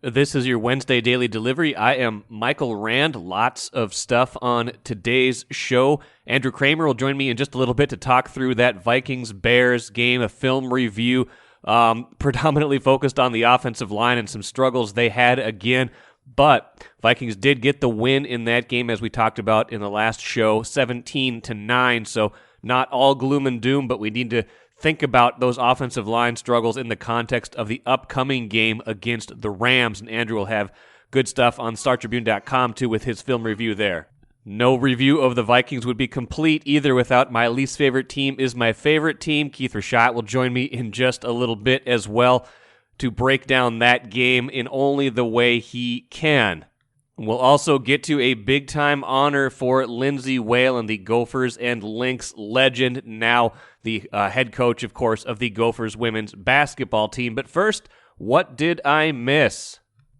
This is your Wednesday Daily Delivery. I am Michael Rand. Lots of stuff on today's show. Andrew Krammer will join me in just a little bit to talk through that Vikings-Bears game, a film review, predominantly focused on the offensive line and some struggles they had again. But Vikings did get the win in that game, as we talked about in the last show, 17-9. So not all gloom and doom, but we need to think about those offensive line struggles in the context of the upcoming game against the Rams. And Andrew will have good stuff on StarTribune.com, too, with his film review there. No review of the Vikings would be complete either without my least favorite team is my favorite team. Keith Rashad will join me in just a little bit as well to break down that game in only the way he can. We'll also get to a big-time honor for Lindsay Whalen, the Gophers and Lynx legend, now the head coach, of course, of the Gophers women's basketball team. But first, what did I miss?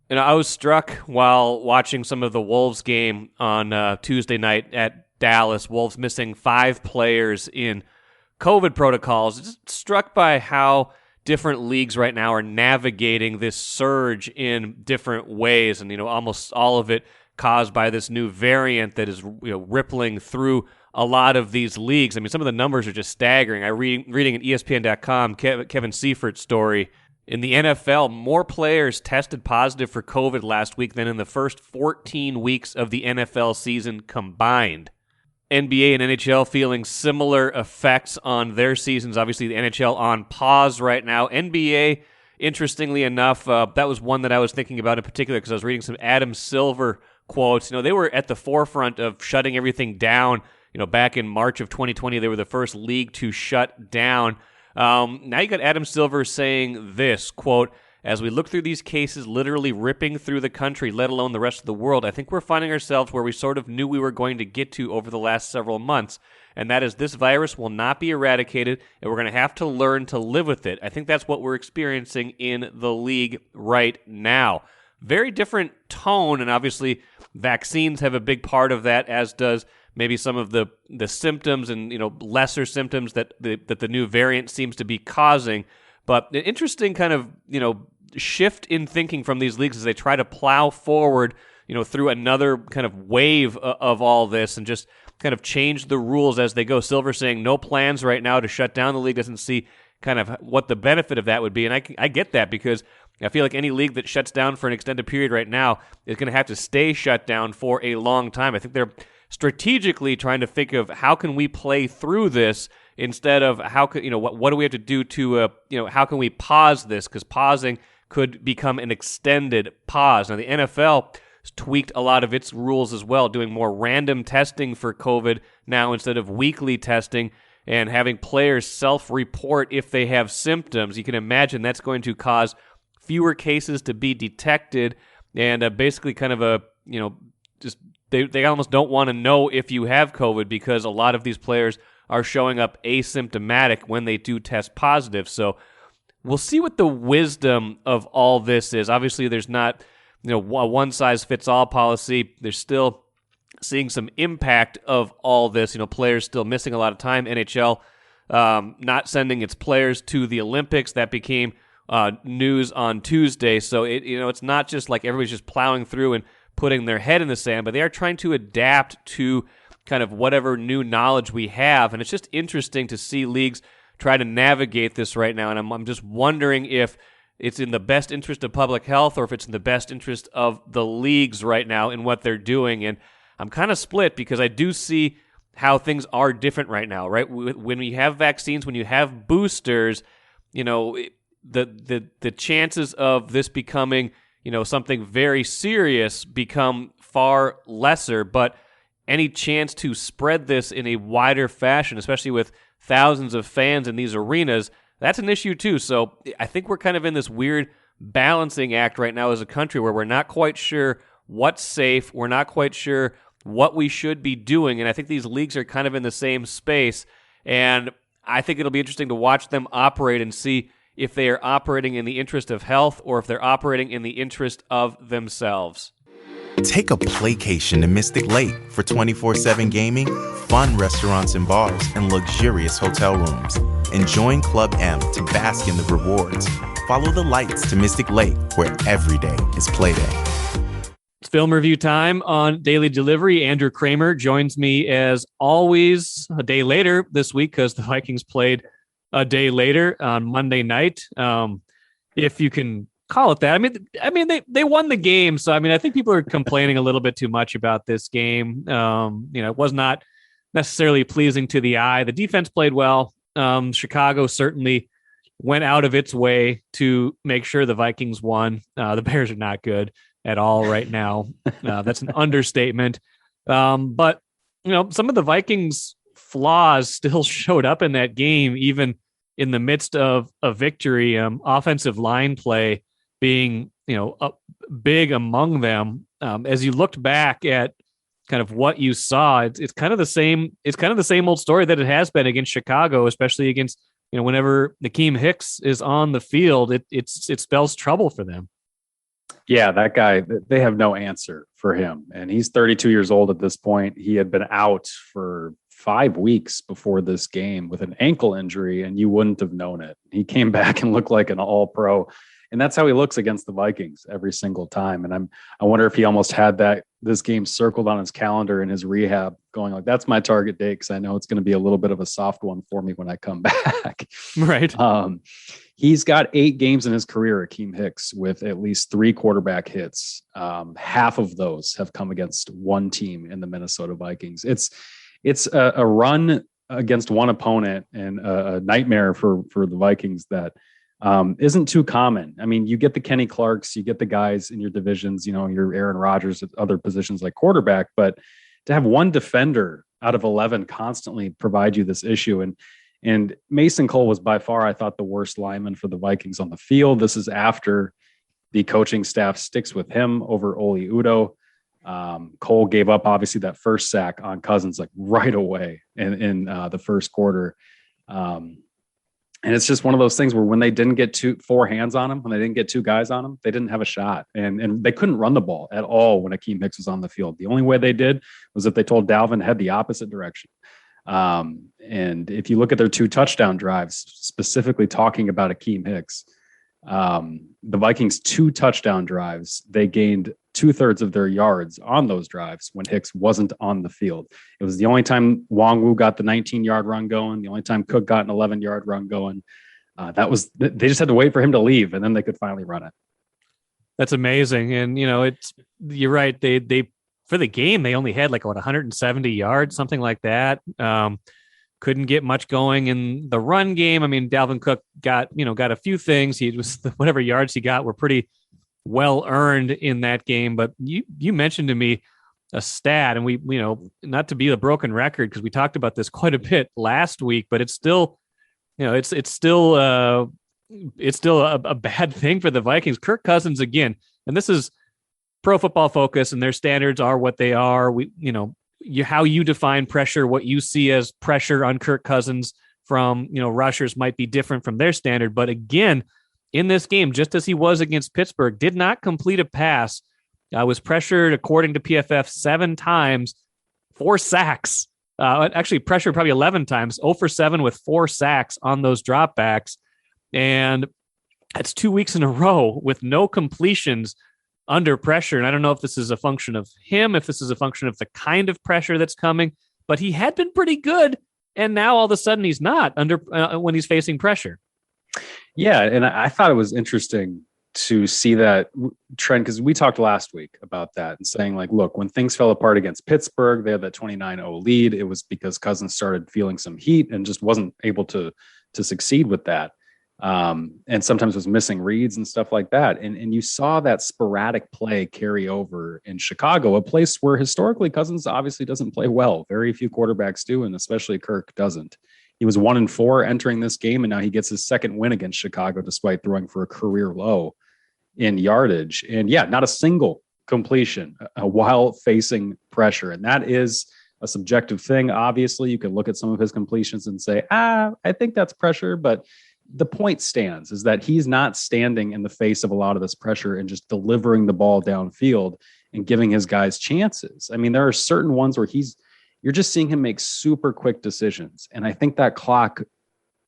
I was struck while watching some of the Wolves game on Tuesday night at Dallas. Wolves missing 5 players in COVID protocols. Just struck by how different leagues right now are navigating this surge in different ways, and almost all of it caused by this new variant that is rippling through a lot of these leagues. I mean, some of the numbers are just staggering. I'm reading an ESPN.com Kevin Seifert's story. In the NFL, more players tested positive for COVID last week than in the first 14 weeks of the NFL season combined. NBA and NHL feeling similar effects on their seasons. Obviously, the NHL on pause right now. NBA, interestingly enough, that was one that I was thinking about in particular because I was reading some Adam Silver quotes. They were at the forefront of shutting everything down. Back in March of 2020, they were the first league to shut down. Now you got Adam Silver saying this, quote, "As we look through these cases literally ripping through the country, let alone the rest of the world, I think we're finding ourselves where we sort of knew we were going to get to over the last several months, and that is this virus will not be eradicated, and we're going to have to learn to live with it. I think that's what we're experiencing in the league right now." Very different tone, and obviously vaccines have a big part of that, as does maybe some of the symptoms and lesser symptoms that the new variant seems to be causing. But an interesting kind of shift in thinking from these leagues as they try to plow forward, through another kind of wave of all this and just kind of change the rules as they go. Silver saying no plans right now to shut down the league, doesn't see kind of what the benefit of that would be. And I get that because I feel like any league that shuts down for an extended period right now is going to have to stay shut down for a long time. I think they're strategically trying to think of how can we play through this instead of how could what do we have to do to how can we pause this, because pausing could become an extended pause. Now the NFL has tweaked a lot of its rules as well, doing more random testing for COVID now instead of weekly testing, and having players self-report if they have symptoms. You can imagine that's going to cause fewer cases to be detected, and basically kind of a just they almost don't want to know if you have COVID because a lot of these players are showing up asymptomatic when they do test positive. So we'll see what the wisdom of all this is. Obviously, there's not a one-size-fits-all policy. There's still seeing some impact of all this. Players still missing a lot of time. NHL not sending its players to the Olympics. That became news on Tuesday. So it's not just like everybody's just plowing through and putting their head in the sand, but they are trying to adapt to kind of whatever new knowledge we have. And it's just interesting to see leagues try to navigate this right now. And I'm just wondering if it's in the best interest of public health or if it's in the best interest of the leagues right now in what they're doing. And I'm kind of split because I do see how things are different right now, right? When we have vaccines, when you have boosters, the chances of this becoming something very serious become far lesser, but any chance to spread this in a wider fashion, especially with thousands of fans in these arenas, that's an issue too. So I think we're kind of in this weird balancing act right now as a country where we're not quite sure what's safe, we're not quite sure what we should be doing, and I think these leagues are kind of in the same space, and I think it'll be interesting to watch them operate and see if they are operating in the interest of health or if they're operating in the interest of themselves. Take a playcation to Mystic Lake for 24/7 gaming, fun restaurants and bars, and luxurious hotel rooms. And join Club M to bask in the rewards. follow the lights to Mystic Lake, where every day is play day. It's film review time on Daily Delivery. Andrew Krammer joins me as always a day later this week because the Vikings played a day later on Monday night. If you can call it that. I mean, they won the game. So, I think people are complaining a little bit too much about this game. It was not necessarily pleasing to the eye. The defense played well. Chicago certainly went out of its way to make sure the Vikings won. The Bears are not good at all right now. That's an understatement. But, some of the Vikings' flaws still showed up in that game, even in the midst of a victory. Offensive line play being, big among them. As you looked back at kind of what you saw, it's kind of the same. It's kind of the same old story that it has been against Chicago, especially against, whenever Nakeem Hicks is on the field, it spells trouble for them. Yeah, that guy, they have no answer for him. And he's 32 years old at this point. He had been out for 5 weeks before this game with an ankle injury, and you wouldn't have known it. He came back and looked like an all-pro. And that's how he looks against the Vikings every single time. And I wonder if he almost had this game circled on his calendar in his rehab, going like, that's my target date, because I know it's going to be a little bit of a soft one for me when I come back. Right. He's got 8 games in his career, Akeem Hicks, with at least 3 quarterback hits. Half of those have come against one team in the Minnesota Vikings. It's a run against one opponent and a nightmare for the Vikings that isn't too common. I mean, you get the Kenny Clarks, you get the guys in your divisions, your Aaron Rodgers at other positions like quarterback, but to have one defender out of 11 constantly provide you this issue. And Mason Cole was by far, I thought, the worst lineman for the Vikings on the field. This is after the coaching staff sticks with him over Oli Udoh. Cole gave up, obviously, that first sack on Cousins like right away in the first quarter. And it's just one of those things where when they didn't get 4 hands on him, when they didn't get 2 guys on him, they didn't have a shot. And they couldn't run the ball at all when Akeem Hicks was on the field. The only way they did was if they told Dalvin to head the opposite direction. And if you look at their 2 touchdown drives, specifically talking about Akeem Hicks, the Vikings' 2 touchdown drives, they gained 2/3 of their yards on those drives when Hicks wasn't on the field. It was the only time Wongwu got the 19-yard run going, the only time Cook got an 11-yard run going. They just had to wait for him to leave, and then they could finally run it. That's amazing. And, you're right. They for the game, they only had 170 yards, something like that. Couldn't get much going in the run game. I mean, Dalvin Cook got a few things. He was whatever yards he got were pretty well earned in that game. But you mentioned to me a stat, and we, not to be a broken record, because we talked about this quite a bit last week, but it's still, it's still a bad thing for the Vikings. Kirk Cousins again, and this is Pro Football Focus, and their standards are what they are. How you define pressure, what you see as pressure on Kirk Cousins from, rushers might be different from their standard. But again, in this game, just as he was against Pittsburgh, did not complete a pass, was pressured, according to PFF, 7 times, 4 sacks. Actually pressured probably 11 times, 0 for 7 with 4 sacks on those dropbacks. And that's 2 weeks in a row with no completions under pressure. And I don't know if this is a function of him, if this is a function of the kind of pressure that's coming, but he had been pretty good. And now all of a sudden he's not under when he's facing pressure. Yeah. And I thought it was interesting to see that trend, because we talked last week about that and saying look, when things fell apart against Pittsburgh, they had that 29-0 lead. It was because Cousins started feeling some heat and just wasn't able to succeed with that. And sometimes was missing reads and stuff like that. And you saw that sporadic play carry over in Chicago, a place where historically Cousins obviously doesn't play well. Very few quarterbacks do, and especially Kirk doesn't. He was 1-4 entering this game, and now he gets his second win against Chicago, despite throwing for a career low in yardage. And yeah, not a single completion while facing pressure. And that is a subjective thing. Obviously, you can look at some of his completions and say, I think that's pressure, but the point stands is that he's not standing in the face of a lot of this pressure and just delivering the ball downfield and giving his guys chances. I mean, there are certain ones where you're just seeing him make super quick decisions. And I think that clock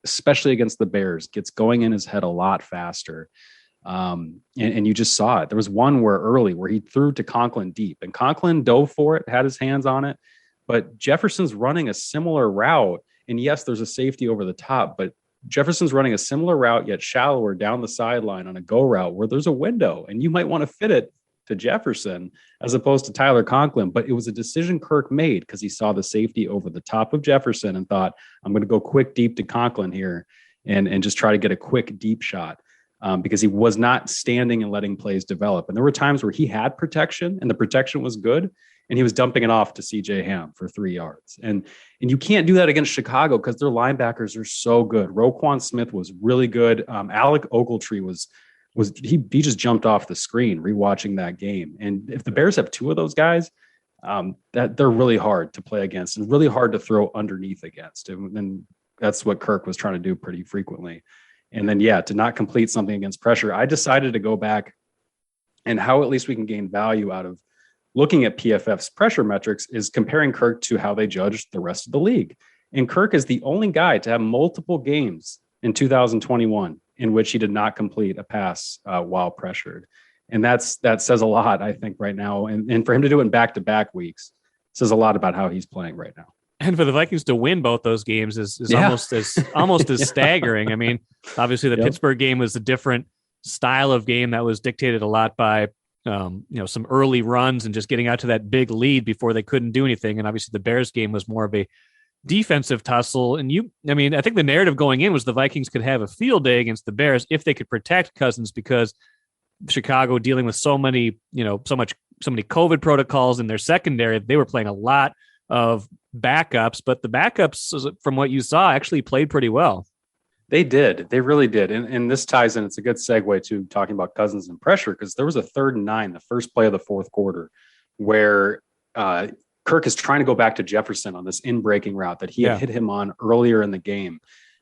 especially against the Bears, gets going in his head a lot faster. And you just saw it. There was one where he threw to Conklin deep, and Conklin dove for it, had his hands on it, but Jefferson's running a similar route. And yes, there's a safety over the top, but Jefferson's running a similar route, yet shallower down the sideline on a go route where there's a window, and you might want to fit it to Jefferson as opposed to Tyler Conklin. But it was a decision Kirk made because he saw the safety over the top of Jefferson and thought, I'm going to go quick deep to Conklin here and just try to get a quick deep shot. Because he was not standing and letting plays develop. And there were times where he had protection and the protection was good, and he was dumping it off to CJ Ham for 3 yards. And you can't do that against Chicago because their linebackers are so good. Roquan Smith was really good. Alec Ogletree he just jumped off the screen rewatching that game. And if the Bears have two of those guys, that they're really hard to play against and really hard to throw underneath against. And that's what Kirk was trying to do pretty frequently. And then, to not complete something against pressure, I decided to go back and how at least we can gain value out of looking at PFF's pressure metrics is comparing Kirk to how they judged the rest of the league. And Kirk is the only guy to have multiple games in 2021 in which he did not complete a pass while pressured. And that says a lot, I think, right now. And for him to do it in back-to-back weeks says a lot about how he's playing right now. And for the Vikings to win both those games is almost as staggering. I mean, obviously the Pittsburgh game was a different style of game that was dictated a lot by, some early runs and just getting out to that big lead before they couldn't do anything. And obviously the Bears game was more of a defensive tussle. And I think the narrative going in was the Vikings could have a field day against the Bears if they could protect Cousins, because Chicago dealing with so many COVID protocols in their secondary, they were playing a lot of backups, but the backups, from what you saw, actually played pretty well. They did. They really did. And this ties in. It's a good segue to talking about Cousins and pressure, because there was a 3rd and 9, the first play of the fourth quarter, where Kirk is trying to go back to Jefferson on this in-breaking route that he had hit him on earlier in the game.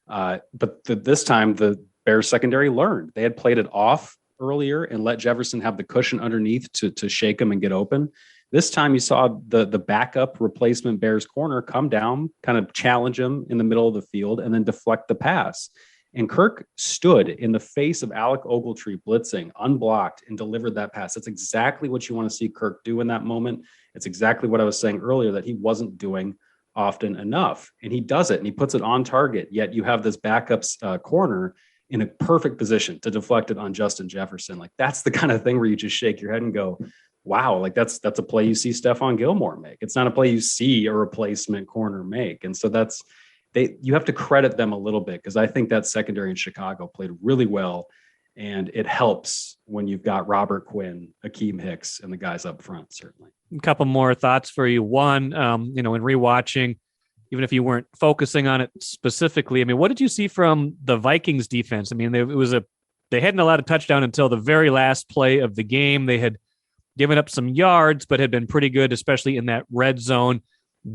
But this time, the Bears secondary learned. They had played it off earlier and let Jefferson have the cushion underneath to shake him and get open. This time you saw the backup replacement Bears corner come down, kind of challenge him in the middle of the field, and then deflect the pass. And Kirk stood in the face of Alec Ogletree blitzing, unblocked, and delivered that pass. That's exactly what you want to see Kirk do in that moment. It's exactly what I was saying earlier that he wasn't doing often enough. And he does it, and he puts it on target, yet you have this backup's corner in a perfect position to deflect it on Justin Jefferson. Like, that's the kind of thing where you just shake your head and go, wow, like that's a play you see Stephon Gilmore make. It's not a play you see a replacement corner make. And so you have to credit them a little bit, because I think that secondary in Chicago played really well. And it helps when you've got Robert Quinn, Akeem Hicks, and the guys up front, certainly. A couple more thoughts for you. One, in rewatching, even if you weren't focusing on it specifically, I mean, what did you see from the Vikings defense? I mean, they hadn't allowed a touchdown until the very last play of the game. They had given up some yards, but had been pretty good, especially in that red zone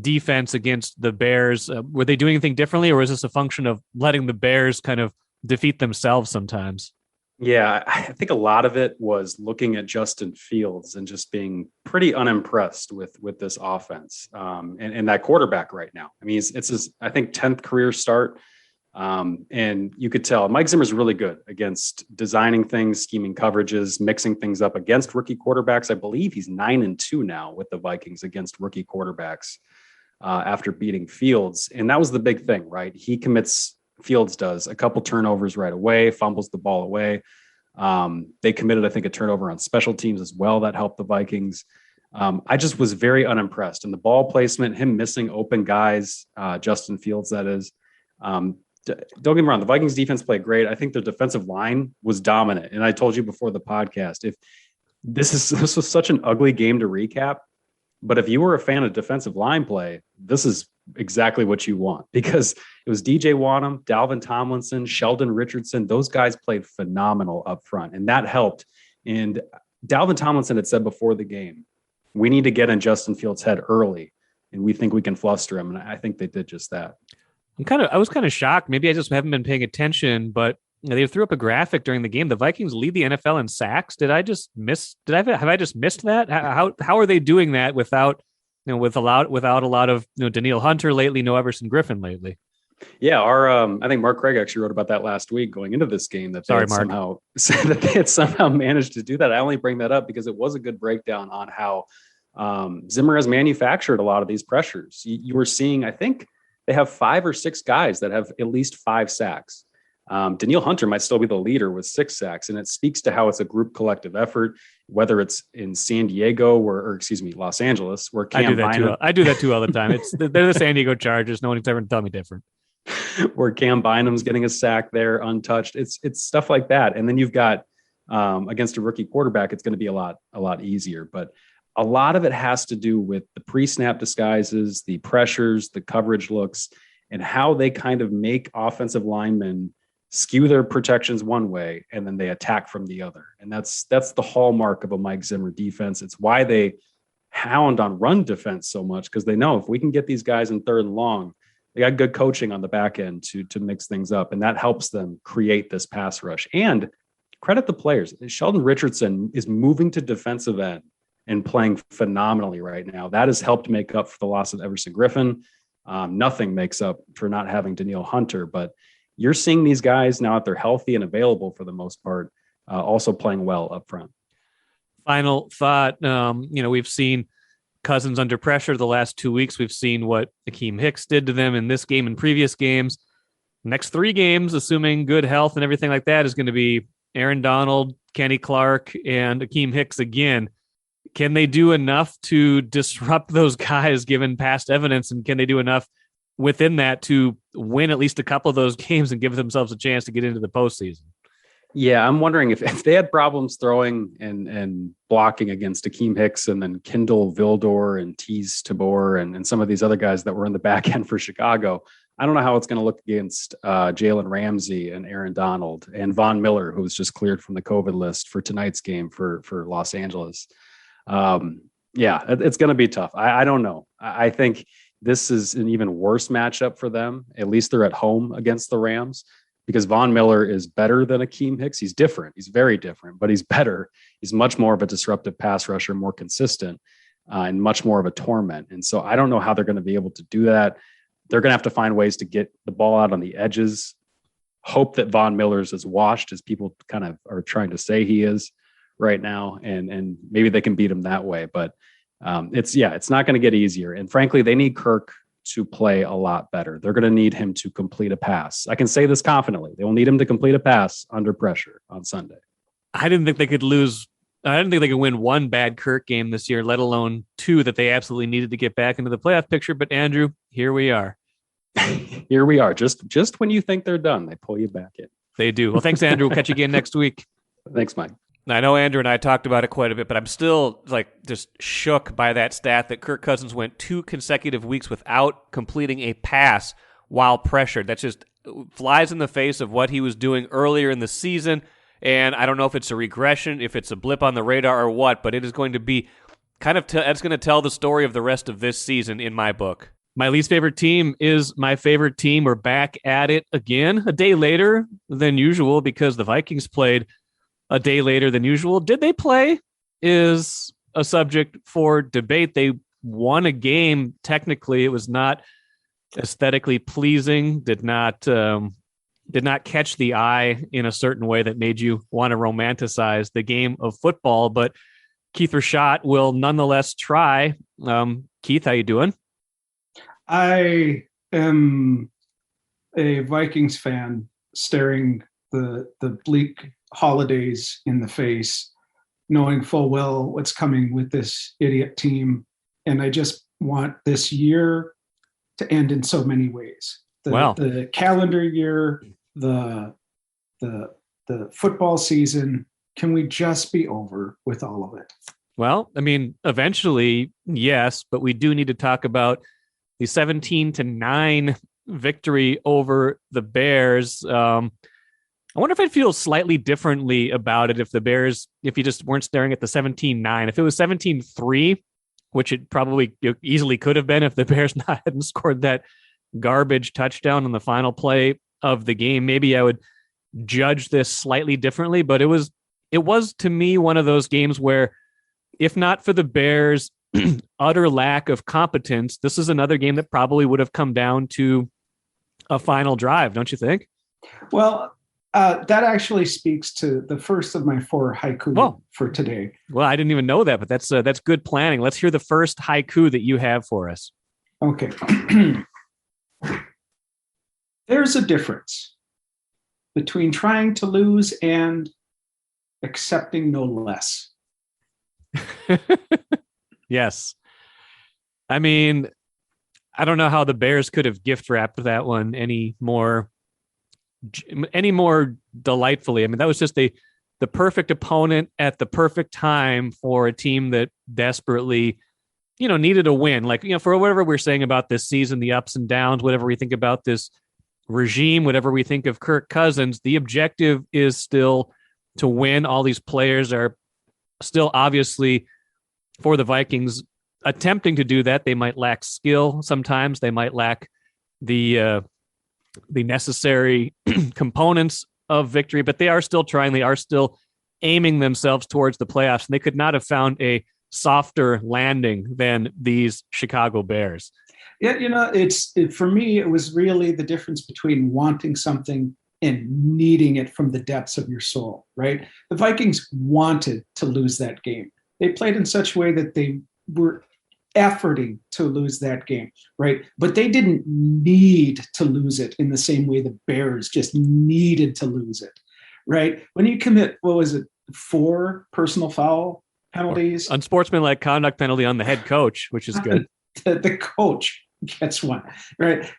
defense against the Bears. Were they doing anything differently, or is this a function of letting the Bears kind of defeat themselves sometimes? Yeah, I think a lot of it was looking at Justin Fields and just being pretty unimpressed with this offense and that quarterback right now. I mean, it's his, I think, 10th career start. And you could tell Mike Zimmer's really good against designing things, scheming coverages, mixing things up against rookie quarterbacks. I believe he's 9-2 now with the Vikings against rookie quarterbacks after beating Fields. And that was the big thing, right? Fields does a couple turnovers right away, fumbles the ball away. They committed, I think, a turnover on special teams as well. That helped the Vikings. I just was very unimpressed. And the ball placement, him missing open guys, Justin Fields, that is. Don't get me wrong, the Vikings defense played great. I think their defensive line was dominant. And I told you before the podcast, if this was such an ugly game to recap, but if you were a fan of defensive line play, this is exactly what you want, because it was DJ Wanham, Dalvin Tomlinson, Sheldon Richardson. Those guys played phenomenal up front, and that helped. And Dalvin Tomlinson had said before the game, we need to get in Justin Fields' head early, and we think we can fluster him. And I think they did just that. I was kind of shocked. Maybe I just haven't been paying attention, but they threw up a graphic during the game. The Vikings lead the NFL in sacks. Have I just missed that? How are they doing that without a lot of Danielle Hunter lately, no Everson Griffin lately? Yeah, our I think Mark Craig actually wrote about that last week going into this game that they Sorry, had Mark. somehow that they had somehow managed to do that. I only bring that up because it was a good breakdown on how Zimmer has manufactured a lot of these pressures. You were seeing, I think they have 5 or 6 guys that have at least 5 sacks. Danielle Hunter might still be the leader with 6 sacks, and it speaks to how it's a group collective effort, whether it's in San Diego or excuse me, Los Angeles, where I do that too all the time. They're the San Diego Chargers. No one's ever tell me different. where Cam Bynum's getting a sack there untouched. It's stuff like that. And then you've got against a rookie quarterback, it's going to be a lot easier. But a lot of it has to do with the pre-snap disguises, the pressures, the coverage looks, and how they kind of make offensive linemen skew their protections one way and then they attack from the other. And that's the hallmark of a Mike Zimmer defense. It's why they hound on run defense so much, because they know if we can get these guys in 3rd and long, they got good coaching on the back end to mix things up, and that helps them create this pass rush. And credit the players. Sheldon Richardson is moving to defensive end and playing phenomenally right now. That has helped make up for the loss of Everson Griffin. Nothing makes up for not having Danielle Hunter, but you're seeing these guys now that they're healthy and available for the most part, also playing well up front. Final thought, we've seen Cousins under pressure the last 2 weeks. We've seen what Akeem Hicks did to them in this game and previous games. Next 3 games, assuming good health and everything like that, is going to be Aaron Donald, Kenny Clark, and Akeem Hicks again. Can they do enough to disrupt those guys given past evidence? And can they do enough within that to win at least a couple of those games and give themselves a chance to get into the postseason? Yeah, I'm wondering if they had problems throwing and blocking against Akeem Hicks and then Kendall Vildor and Tease Tabor and some of these other guys that were in the back end for Chicago. I don't know how it's going to look against Jalen Ramsey and Aaron Donald and Von Miller, who was just cleared from the COVID list for tonight's game for Los Angeles. Yeah, it's going to be tough. I don't know. I think this is an even worse matchup for them. At least they're at home against the Rams, because Von Miller is better than Akeem Hicks. He's different. He's very different, but he's better. He's much more of a disruptive pass rusher, more consistent, and much more of a torment. And so I don't know how they're going to be able to do that. They're going to have to find ways to get the ball out on the edges, hope that Von Miller's as washed as people kind of are trying to say he is right now. And maybe they can beat him that way. But it's not going to get easier. And frankly, they need Kirk to play a lot better. They're going to need him to complete a pass. I can say this confidently. They will need him to complete a pass under pressure on Sunday. I didn't think they could win one bad Kirk game this year, let alone 2 that they absolutely needed to get back into the playoff picture. But Andrew, here we are. Here we are. Just when you think they're done, they pull you back in. They do. Well, thanks, Andrew. We'll catch you again next week. Thanks, Mike. I know Andrew and I talked about it quite a bit, but I'm still just shook by that stat that Kirk Cousins went 2 consecutive weeks without completing a pass while pressured. That just flies in the face of what he was doing earlier in the season. And I don't know if it's a regression, if it's a blip on the radar or what, but it is going to be that's going to tell the story of the rest of this season in my book. My least favorite team is my favorite team. We're back at it again a day later than usual because the Vikings played a day later than usual. Did they play is a subject for debate. They won a game. Technically, it was not aesthetically pleasing, did not catch the eye in a certain way that made you want to romanticize the game of football. But Keith Rashad will nonetheless try. Keith, how you doing? I am a Vikings fan staring the bleak holidays in the face, knowing full well what's coming with this idiot team. And I just want this year to end in so many ways. The calendar year, the football season, can we just be over with all of it? Well, I mean, eventually, yes, but we do need to talk about the 17-9 victory over the Bears. I wonder if I'd feel slightly differently about it if you just weren't staring at the 17-9. If it was 17-3, which it probably easily could have been if the Bears hadn't scored that garbage touchdown on the final play of the game, maybe I would judge this slightly differently. But it was to me one of those games where, if not for the Bears' utter lack of competence, this is another game that probably would have come down to a final drive, don't you think? Well, that actually speaks to the first of my 4 haiku for today. Well, I didn't even know that, but that's good planning. Let's hear the first haiku that you have for us. Okay. There's a difference between trying to lose and accepting no less. Yes. I mean, I don't know how the Bears could have gift wrapped that one any more delightfully. I mean, that was just the perfect opponent at the perfect time for a team that desperately, needed a win. Like, for whatever we're saying about this season, the ups and downs, whatever we think about this regime, whatever we think of Kirk Cousins, the objective is still to win. All these players are still obviously for the Vikings attempting to do that. They might lack skill sometimes. They might lack the necessary components of victory, but they are still trying. They are still aiming themselves towards the playoffs, and they could not have found a softer landing than these Chicago Bears. Yeah, for me, it was really the difference between wanting something and needing it from the depths of your soul, right? The Vikings wanted to lose that game. They played in such a way that they were efforting to lose that game, right? But they didn't need to lose it in the same way the Bears just needed to lose it, right? When you commit, 4 personal foul penalties? Unsportsmanlike conduct penalty on the head coach, which is good. The coach gets one, right?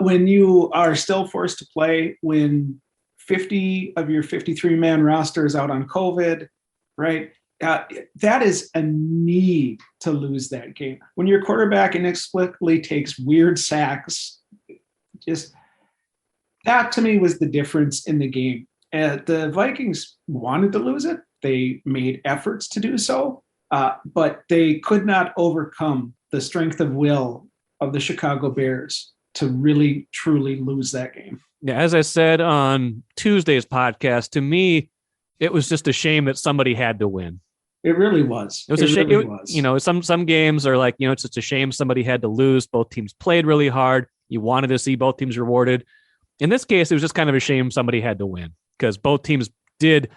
When you are still forced to play, when 50 of your 53-man roster is out on COVID, right? That is a need to lose that game. When your quarterback inexplicably takes weird sacks, just that to me was the difference in the game. The Vikings wanted to lose it. They made efforts to do so, but they could not overcome the strength of will of the Chicago Bears to really, truly lose that game. Yeah, as I said on Tuesday's podcast, to me, it was just a shame that somebody had to win. It really was. It was a shame. Really some games are like, it's just a shame somebody had to lose. Both teams played really hard. You wanted to see both teams rewarded. In this case, it was just kind of a shame somebody had to win because both teams did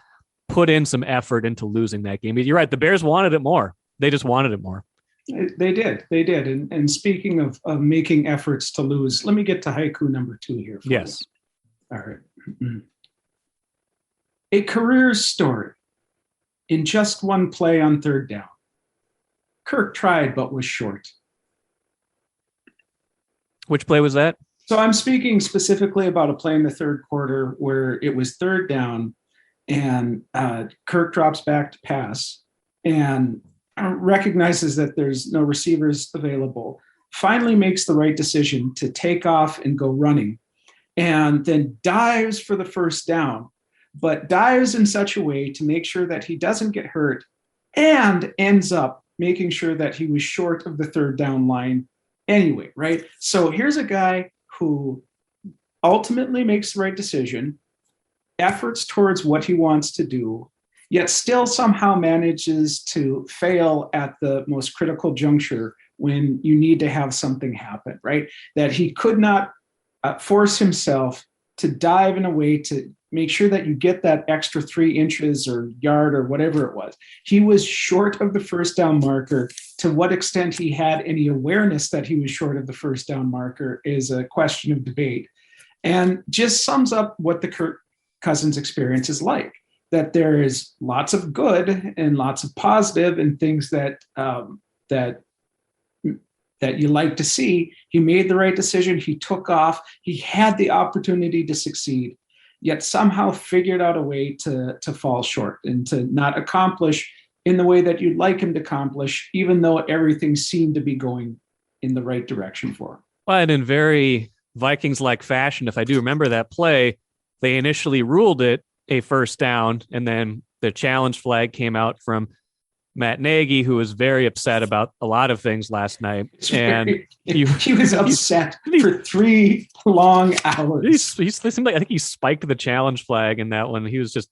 put in some effort into losing that game. But you're right. The Bears wanted it more. They just wanted it more. They did. And speaking of making efforts to lose, let me get to haiku number 2 here. Yes. You. All right. A career story. In just one play on 3rd down. Kirk tried but was short. Which play was that? So I'm speaking specifically about a play in the 3rd quarter where it was 3rd down and Kirk drops back to pass and recognizes that there's no receivers available, finally makes the right decision to take off and go running, and then dives for the 1st down, but dives in such a way to make sure that he doesn't get hurt and ends up making sure that he was short of the 3rd down line anyway, right? So here's a guy who ultimately makes the right decision, efforts towards what he wants to do, yet still somehow manages to fail at the most critical juncture when you need to have something happen, right? That he could not force himself to dive in a way to make sure that you get that extra 3 inches or yard or whatever it was. He was short of the 1st down marker. To what extent he had any awareness that he was short of the 1st down marker is a question of debate, and just sums up what the Kirk Cousins experience is like. That there is lots of good and lots of positive and things that you like to see. He made the right decision. He took off. He had the opportunity to succeed, yet somehow figured out a way to fall short and to not accomplish in the way that you'd like him to accomplish, even though everything seemed to be going in the right direction for him. Well, and in very Vikings-like fashion, if I do remember that play, they initially ruled it a 1st down, and then the challenge flag came out from Matt Nagy, who was very upset about a lot of things last night. And he was upset for 3 long hours. He seemed like, I think he spiked the challenge flag in that one. He was just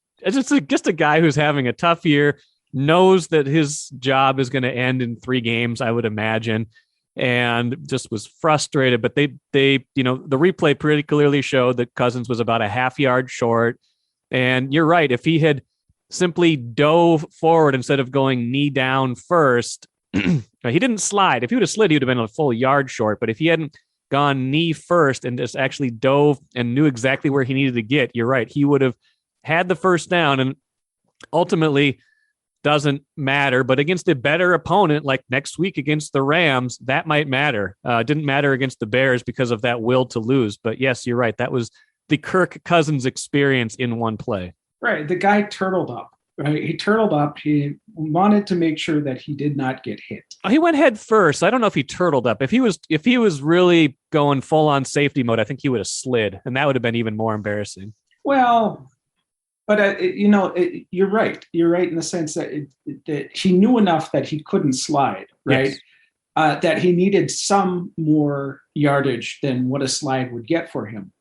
a guy who's having a tough year, knows that his job is going to end in 3 games, I would imagine. and just was frustrated. But they, the replay pretty clearly showed that Cousins was about a half yard short. And you're right. If he had simply dove forward instead of going knee down first, he didn't slide. If he would have slid, he would have been a full yard short. But if he hadn't gone knee first and just actually dove and knew exactly where he needed to get, you're right. He would have had the first down, and ultimately doesn't matter. But against a better opponent, like next week against the Rams, that might matter. Didn't matter against the Bears because of that will to lose. But yes, you're right. That was the Kirk Cousins experience in one play. Right. The guy turtled up. Right. He turtled up. He wanted to make sure that he did not get hit. He went head first. I don't know if he turtled up. If he was really going full on safety mode, I think he would have slid, and that would have been even more embarrassing. Well, but you're right. You're right in the sense that that he knew enough that he couldn't slide. Right. Yes. That he needed some more yardage than what a slide would get for him,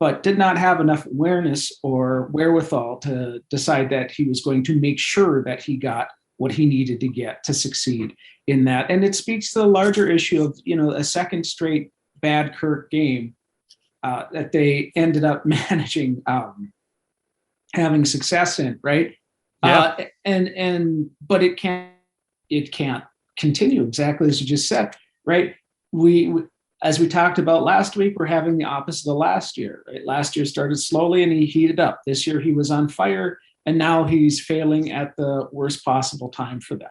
but did not have enough awareness or wherewithal to decide that he was going to make sure that he got what he needed to get to succeed in that. And it speaks to the larger issue of, a second straight bad Kirk game that they ended up managing, having success in, right? Yeah. But it can't continue exactly as you just said, right? As we talked about last week, we're having the opposite of last year. Right? Last year started slowly and he heated up. This year he was on fire, and now he's failing at the worst possible time for them.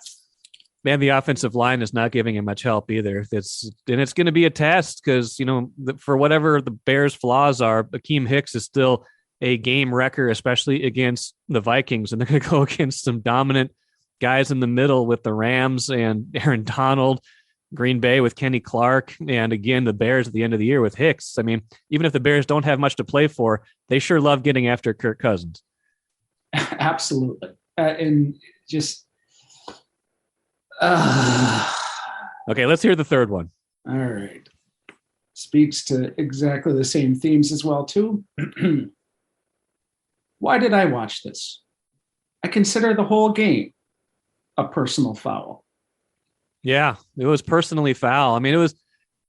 Man, the offensive line is not giving him much help either. It's going to be a test because, for whatever the Bears' flaws are, Akeem Hicks is still a game wrecker, especially against the Vikings. And they're going to go against some dominant guys in the middle with the Rams and Aaron Donald, Green Bay with Kenny Clark, and again, the Bears at the end of the year with Hicks. I mean, even if the Bears don't have much to play for, they sure love getting after Kirk Cousins. Absolutely. And just... Okay, let's hear the third one. All right. Speaks to exactly the same themes as well, too. Why did I watch this? I consider the whole game a personal foul. Yeah, it was personally foul. I mean, it was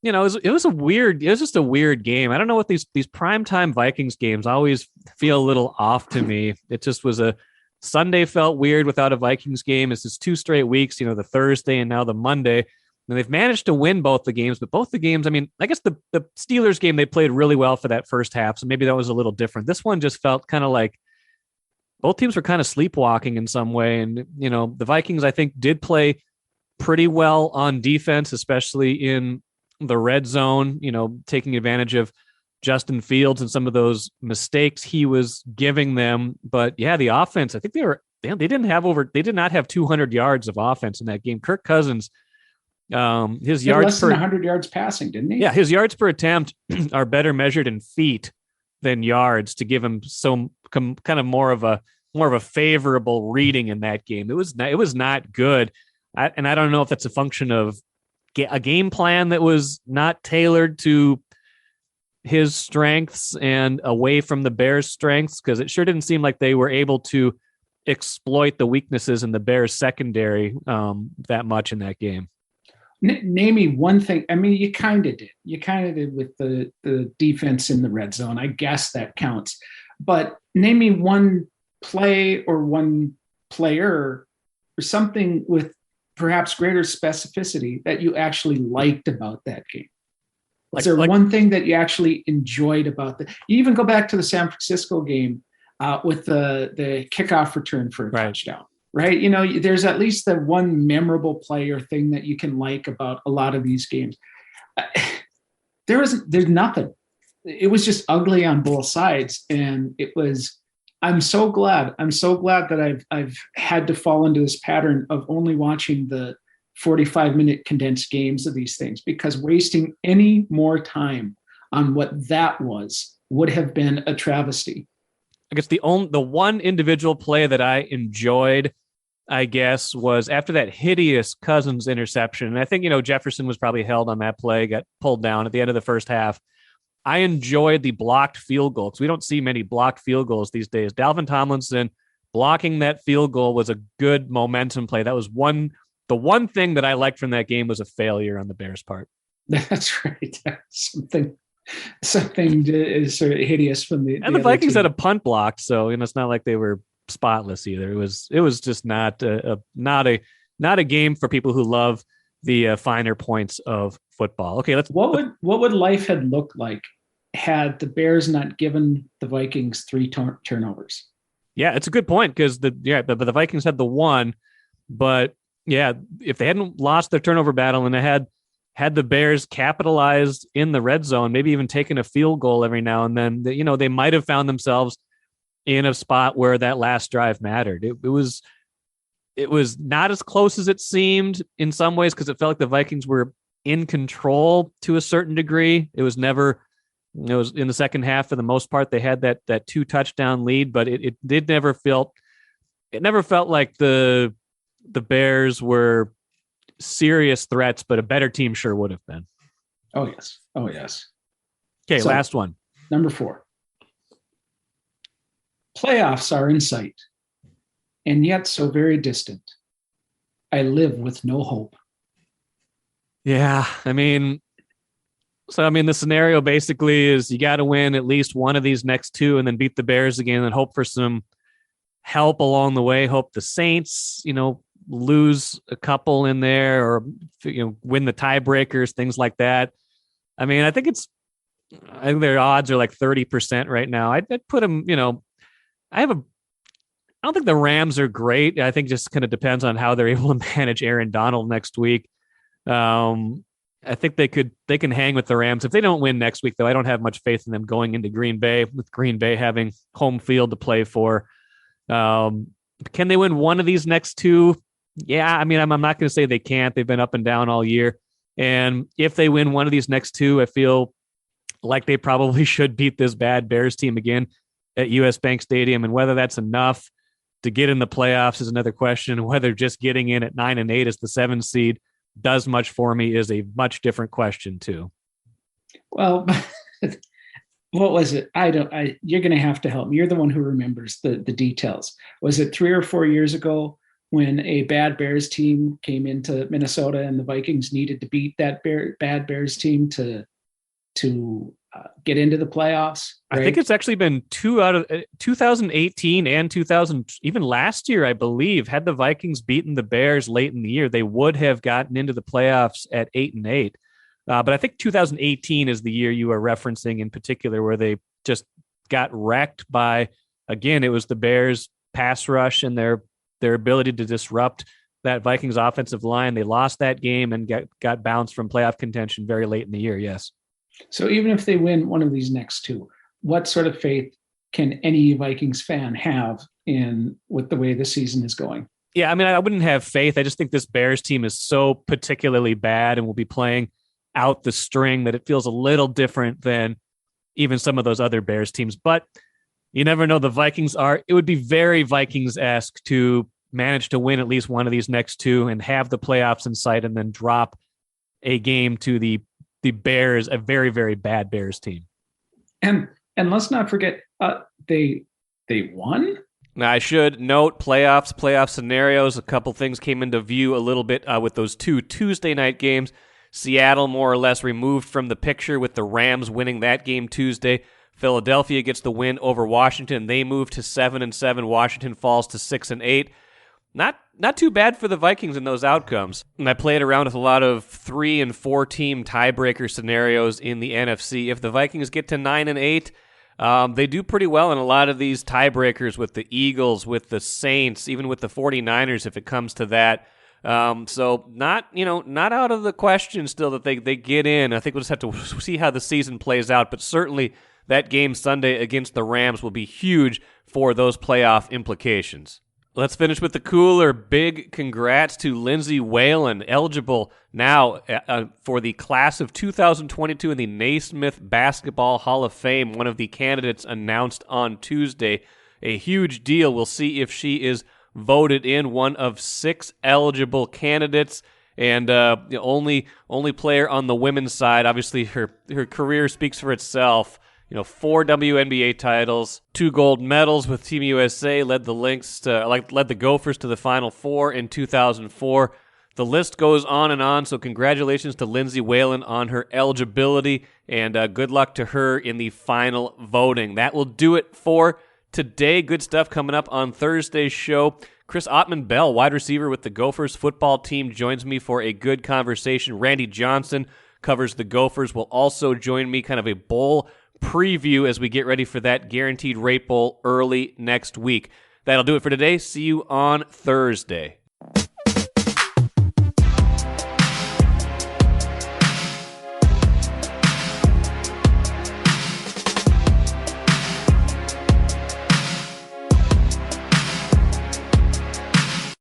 just a weird game. I don't know what these primetime Vikings games always feel a little off to me. It just was a Sunday felt weird without a Vikings game. It's just 2 straight weeks, the Thursday and now the Monday. And they've managed to win both the games, but both the games, I mean, I guess the Steelers game, they played really well for that first half. So maybe that was a little different. This one just felt kind of like both teams were kind of sleepwalking in some way. And, the Vikings, I think, did play pretty well on defense, especially in the red zone, taking advantage of Justin Fields and some of those mistakes he was giving them. But yeah, the offense, I think they did not have 200 yards of offense in that game. Kirk Cousins, his yards less than 100 yards passing, didn't he? Yeah, his yards per attempt are better measured in feet than yards to give him some kind of more of a favorable reading in that game. It was not good. I don't know if that's a function of a game plan that was not tailored to his strengths and away from the Bears' strengths, because it sure didn't seem like they were able to exploit the weaknesses in the Bears' secondary that much in that game. Name me one thing. I mean, you kind of did. You kind of did with the defense in the red zone. I guess that counts. But name me one play or one player or something with perhaps greater specificity that you actually liked about that game. Was there one thing that you actually enjoyed about you even go back to the San Francisco game with the kickoff return for a touchdown, right? There's at least the one memorable play or thing that you can like about a lot of these games. There's nothing. It was just ugly on both sides. And I'm so glad that I've had to fall into this pattern of only watching the 45-minute condensed games of these things, because wasting any more time on what that would have been a travesty. I guess the one individual play that I enjoyed, I guess, was after that hideous Cousins interception. And I think, Jefferson was probably held on that play, got pulled down at the end of the first half. I enjoyed the blocked field goal because we don't see many blocked field goals these days. Dalvin Tomlinson blocking that field goal was a good momentum play. That was the one thing that I liked from that game was a failure on the Bears' part. That's right. Something is sort of hideous from the And the Vikings had a punt blocked, so it's not like they were spotless either. It was just not a game for people who love the finer points of football. Okay, what would life had looked like had the Bears not given the Vikings 3 turnovers? Yeah, it's a good point because the Vikings had the one, but yeah, if they hadn't lost their turnover battle and they had the Bears capitalized in the red zone, maybe even taken a field goal every now and then, they might have found themselves in a spot where that last drive mattered. It was not as close as it seemed in some ways because it felt like the Vikings were in control to a certain degree. It was never, it was in the second half for the most part, they had that 2 touchdown lead, but it never felt like the Bears were serious threats, but a better team sure would have been. Oh yes. Okay, so, last one. Number 4. Playoffs are in sight, and yet so very distant. I live with no hope. Yeah, the scenario basically is you got to win at least one of these next 2 and then beat the Bears again and hope for some help along the way. Hope the Saints, lose a couple in there or, win the tiebreakers, things like that. I think their odds are like 30% right now. I'd put them, I don't think the Rams are great. I think just kind of depends on how they're able to manage Aaron Donald next week. I think they can hang with the Rams. If they don't win next week, though, I don't have much faith in them going into Green Bay, with Green Bay having home field to play for. Can they win one of these next 2? Yeah, I'm not going to say they can't. They've been up and down all year. And if they win one of these next 2, I feel like they probably should beat this bad Bears team again at US Bank Stadium. And whether that's enough to get in the playoffs is another question. Whether just getting in at 9-8 as the 7th seed does much for me is a much different question too. Well, what was it? You're going to have to help me. You're the one who remembers the details. Was it 3 or 4 years ago when a bad Bears team came into Minnesota and the Vikings needed to beat that bad Bears team to get into the playoffs? Right? I think it's actually been 2 out of 2018 and 2000, even last year, I believe, had the Vikings beaten the Bears late in the year, they would have gotten into the playoffs at 8-8. But I think 2018 is the year you are referencing in particular, where they just got wrecked by, again, it was the Bears pass rush and their ability to disrupt that Vikings offensive line. They lost that game and got bounced from playoff contention very late in the year. Yes. So even if they win one of these next 2, what sort of faith can any Vikings fan have in with the way the season is going? Yeah, I wouldn't have faith. I just think this Bears team is so particularly bad and will be playing out the string that it feels a little different than even some of those other Bears teams. But you never know. The Vikings it would be very Vikings-esque to manage to win at least one of these next 2 and have the playoffs in sight and then drop a game to the Bears, a very, very bad Bears team. And let's not forget, they won. Now, I should note playoff scenarios. A couple things came into view a little bit with those 2 Tuesday night games. Seattle more or less removed from the picture with the Rams winning that game Tuesday. Philadelphia gets the win over Washington. They move to 7-7. Washington falls to 6-8. Not too bad for the Vikings in those outcomes. And I played around with a lot of 3 and 4 team tiebreaker scenarios in the NFC. If the Vikings get to 9-8, they do pretty well in a lot of these tiebreakers with the Eagles, with the Saints, even with the 49ers if it comes to that. So not out of the question still that they get in. I think we'll just have to see how the season plays out, but certainly that game Sunday against the Rams will be huge for those playoff implications. Let's finish with the cooler. Big congrats to Lindsay Whalen, eligible now for the class of 2022 in the Naismith Basketball Hall of Fame, one of the candidates announced on Tuesday. A huge deal. We'll see if she is voted in, one of 6 eligible candidates, and the only player on the women's side. Obviously, her career speaks for itself. 4 WNBA titles, 2 gold medals with Team USA, led the Gophers to the Final Four in 2004. The list goes on and on, so congratulations to Lindsay Whalen on her eligibility, and good luck to her in the final voting. That will do it for today. Good stuff coming up on Thursday's show. Chris Ottman-Bell, wide receiver with the Gophers football team, joins me for a good conversation. Randy Johnson covers the Gophers, will also join me, kind of a bowl preview as we get ready for that Guaranteed Rate Bowl early next week. That'll do it for today. See you on Thursday.